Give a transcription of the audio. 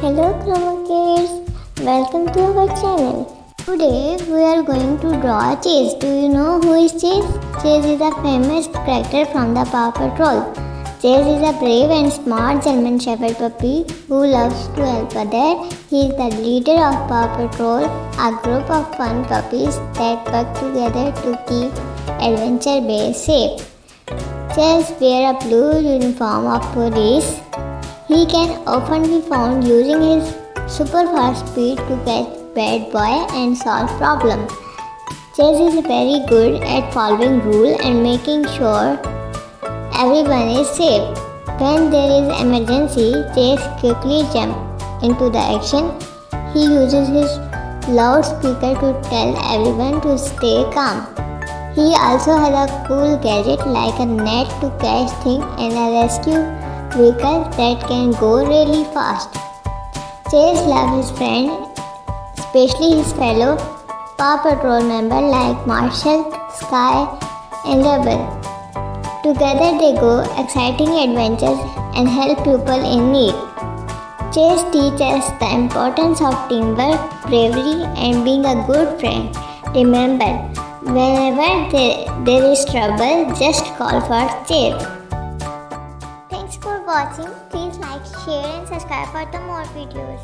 Hello Chroma kids, welcome to our channel. Today we are going to draw Chase. Do you know who is Chase? Chase is a famous character from the Paw Patrol. Chase is a brave and smart German Shepherd puppy who loves to help others. He is the leader of Paw Patrol, a group of fun puppies that work together to keep adventure bears safe. Chase wears a blue uniform of police. He can often be found using his super fast speed to catch bad boys and solve problems. Chase is very good at following rules and making sure everyone is safe. When there is emergency, Chase quickly jumps into the action. He uses his loudspeaker to tell everyone to stay calm. He also has a cool gadget like a net to catch things and a rescue vehicle that can go really fast. Chase loves his friends, especially his fellow Paw Patrol members like Marshall, Sky, and Rebel. Together they go exciting adventures and help people in need. Chase teaches the importance of teamwork, bravery, and being a good friend. Remember, whenever there is trouble, just call for Chase. Thanks for watching. Please like, share and subscribe for the more videos.